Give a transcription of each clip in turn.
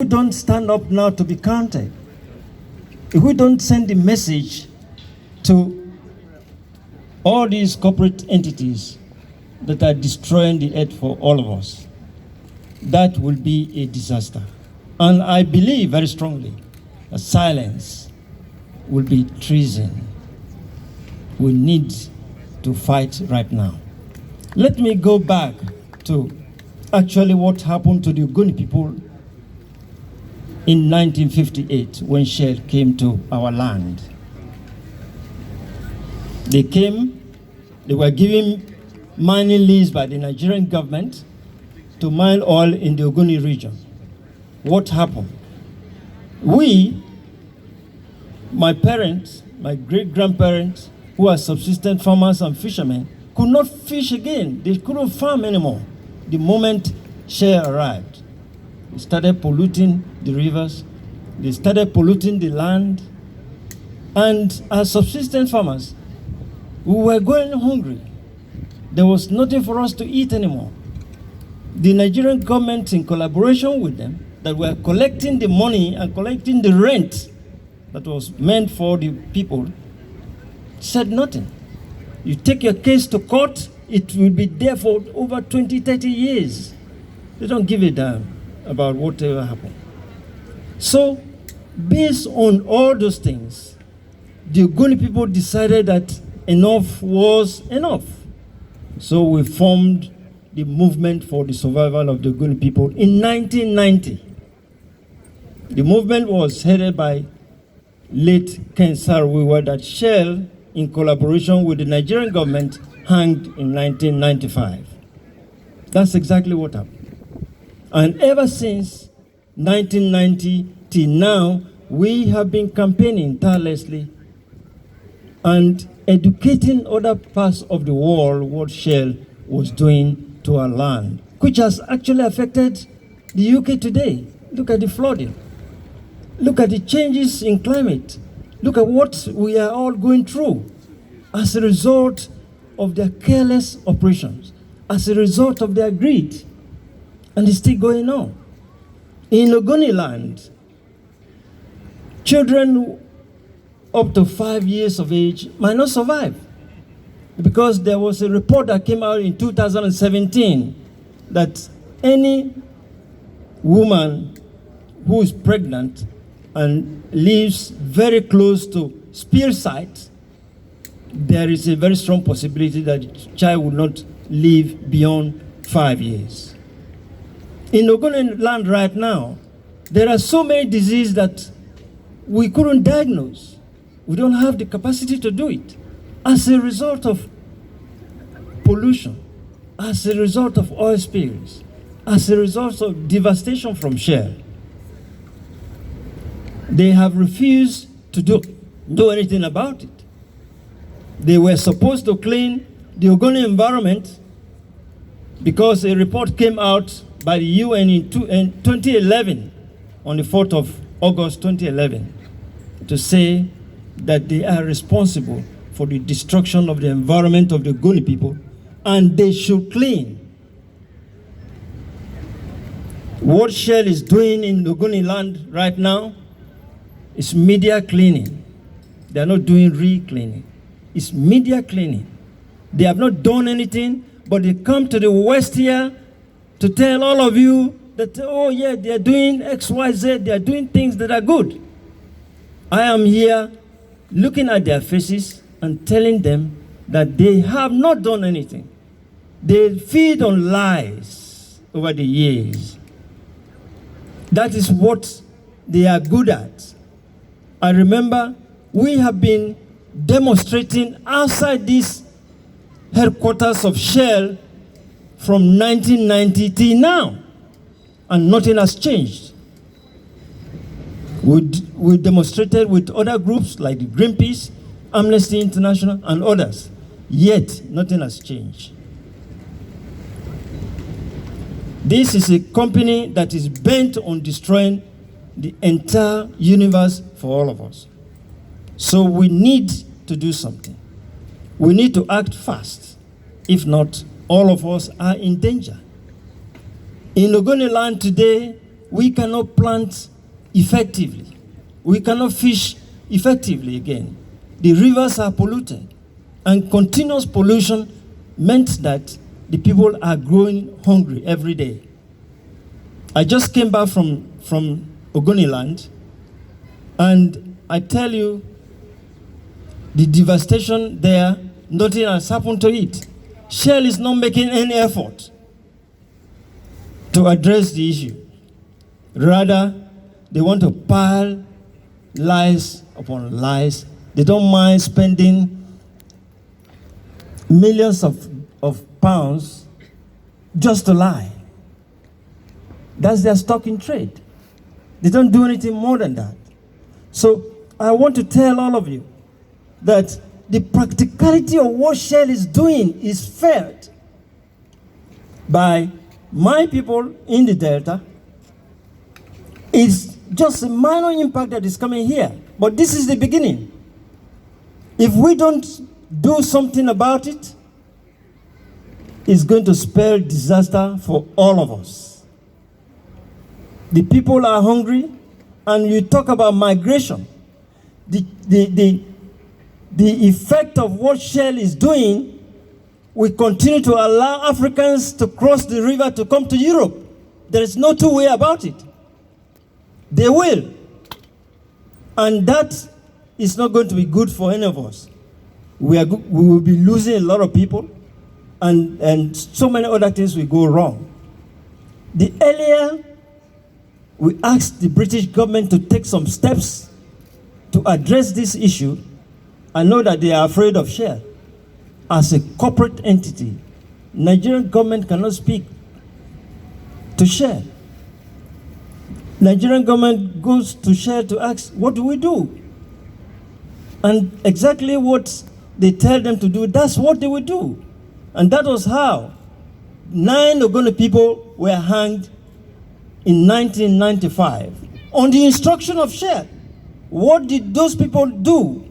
we don't stand up now to be counted, if we don't send the message to all these corporate entities that are destroying the earth for all of us, that will be a disaster. And I believe very strongly that silence will be treason. We need to fight right now. Let me go back to actually what happened to the Ogoni people in 1958 when Shell came to our land. They came, they were given mining lease by the Nigerian government to mine oil in the Ogoni region. What happened? We, my parents, my great-grandparents, who are subsistence farmers and fishermen, could not fish again. They couldn't farm anymore the moment Shell arrived. They started polluting the rivers. They started polluting the land. And as subsistence farmers, we were going hungry. There was nothing for us to eat anymore. The Nigerian government, in collaboration with them, that were collecting the money and collecting the rent that was meant for the people, said nothing. You take your case to court, it will be there for over 20, 30 years. They don't give a damn about whatever happened. So, based on all those things, the Ogoni people decided that enough was enough. So we formed the movement for the survival of the Ogoni people in 1990. The movement was headed by late Ken Saro-Wiwa that Shell, in collaboration with the Nigerian government, hanged in 1995. That's exactly what happened. And ever since 1990 till now, we have been campaigning tirelessly and educating other parts of the world what Shell was doing to our land, which has actually affected the UK today. Look at the flooding. Look at the changes in climate. Look at what we are all going through as a result of their careless operations, as a result of their greed. And it's still going on. In Ogoni land, children up to 5 years of age might not survive, because there was a report that came out in 2017 that any woman who is pregnant and lives very close to spear site, there is a very strong possibility that the child will not live beyond 5 years. In Ogoni land right now, there are so many diseases that we couldn't diagnose. We don't have the capacity to do it as a result of pollution, as a result of oil spills, as a result of devastation from Shell. They have refused to do anything about it. They were supposed to clean the Ogoni environment because a report came out by the UN in 2011, on the 4th of August 2011, to say that they are responsible for the destruction of the environment of the Ogoni people, and they should clean. What Shell is doing in the Ogoni land right now is media cleaning. They are not doing re-cleaning. It's media cleaning. They have not done anything, but they come to the West here to tell all of you that, oh yeah, they are doing X, Y, Z, they are doing things that are good. I am here looking at their faces and telling them that they have not done anything. They feed on lies over the years. That is what they are good at. I remember we have been demonstrating outside this headquarters of Shell from 1990 till now, and nothing has changed. We demonstrated with other groups like the Greenpeace, Amnesty International, and others, yet nothing has changed. This is a company that is bent on destroying the entire universe for all of us. So we need to do something. We need to act fast. If not, all of us are in danger. In Ogoni land today, we cannot plant effectively. We cannot fish effectively again. The rivers are polluted, and continuous pollution meant that the people are growing hungry every day. I just came back from Ogoniland, and I tell you, the devastation there, nothing has happened to it. Shell is not making any effort to address the issue. Rather, they want to pile lies upon lies. They don't mind spending millions of pounds just to lie. That's their stock in trade. They don't do anything more than that. So I want to tell all of you that the practicality of what Shell is doing is felt by my people in the Delta. It's just a minor impact that is coming here. But this is the beginning. If we don't do something about it, it's going to spell disaster for all of us. The people are hungry, and you talk about migration. The effect of what Shell is doing will continue to allow Africans to cross the river to come to Europe. There is no two way about it. They will. And that is not going to be good for any of us. We will be losing a lot of people, and so many other things will go wrong. The earlier we asked the British government to take some steps to address this issue, I know that they are afraid of Shell. As a corporate entity, Nigerian government cannot speak to Shell. Nigerian government goes to Shell to ask, what do we do? And exactly what they tell them to do, that's what they will do. And that was how 9 Ogoni people were hanged in 1995 on the instruction of Shell. What did those people do?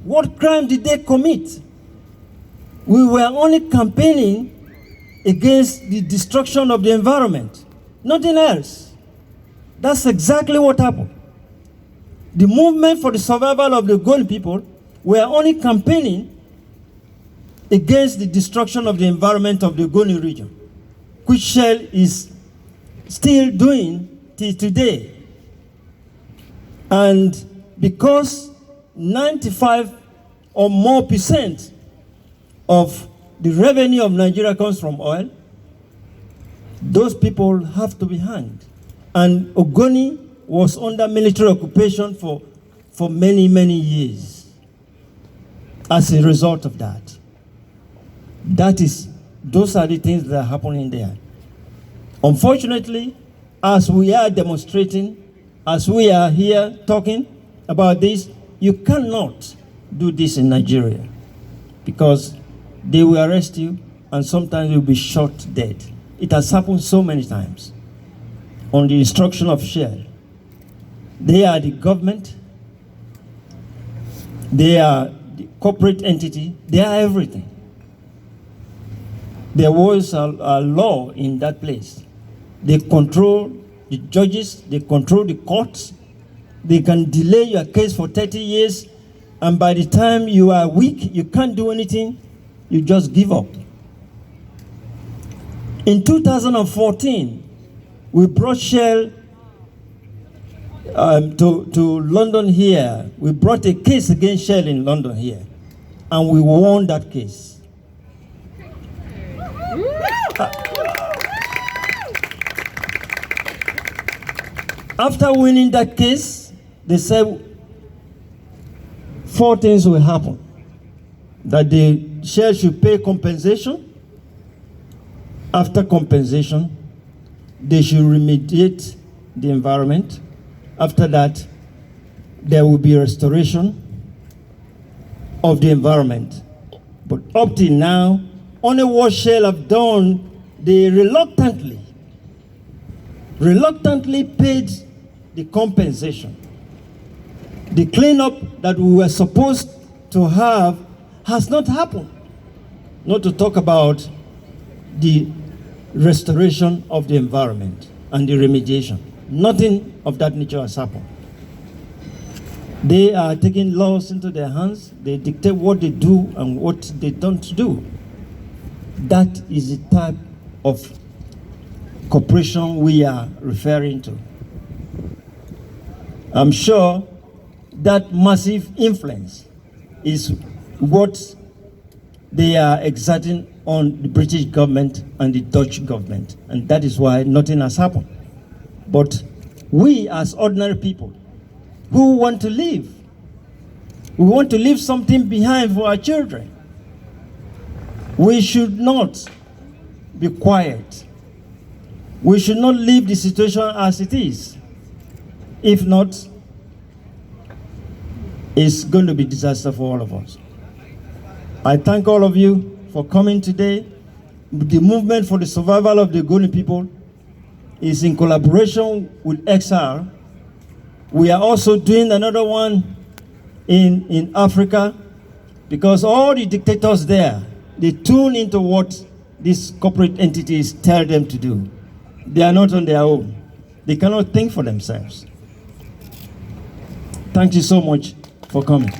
What crime did they commit? We were only campaigning against the destruction of the environment, nothing else. That's exactly what happened. The movement for the survival of the Ogoni people were only campaigning against the destruction of the environment of the Ogoni region, which Shell is still doing till today. And because 95 or more percent of the revenue of Nigeria comes from oil, those people have to be hanged. And Ogoni was under military occupation for many, many years as a result of that. Those are the things that are happening there. Unfortunately, as we are demonstrating, as we are here talking about this, you cannot do this in Nigeria, because they will arrest you and sometimes you'll be shot dead. It has happened so many times on the instruction of Shell. They are the government, they are the corporate entity, they are everything. There was a law in that place. They control the judges, they control the courts, they can delay your case for 30 years, and by the time you are weak, you can't do anything, you just give up. In 2014, we brought Shell to London here. We brought a case against Shell in London here, and we won that case. After winning that case, they said 4 things will happen. That the Shell should pay compensation. After compensation, they should remediate the environment. After that, there will be restoration of the environment. But up till now, only what Shell have done, they reluctantly paid the compensation. The cleanup that we were supposed to have has not happened. Not to talk about the restoration of the environment and the remediation. Nothing of that nature has happened. They are taking laws into their hands. They dictate what they do and what they don't do. That is the type of cooperation we are referring to. I'm sure that massive influence is what they are exerting on the British government and the Dutch government, and that is why nothing has happened. But we as ordinary people who want to live, we want to leave something behind for our children. We should not be quiet. We should not leave the situation as it is. If not, it's going to be disaster for all of us. I thank all of you for coming today. The movement for the survival of the Ogoni people is in collaboration with XR. We are also doing another one in Africa, because all the dictators there, they tune into what these corporate entities tell them to do. They are not on their own. They cannot think for themselves. Thank you so much for coming.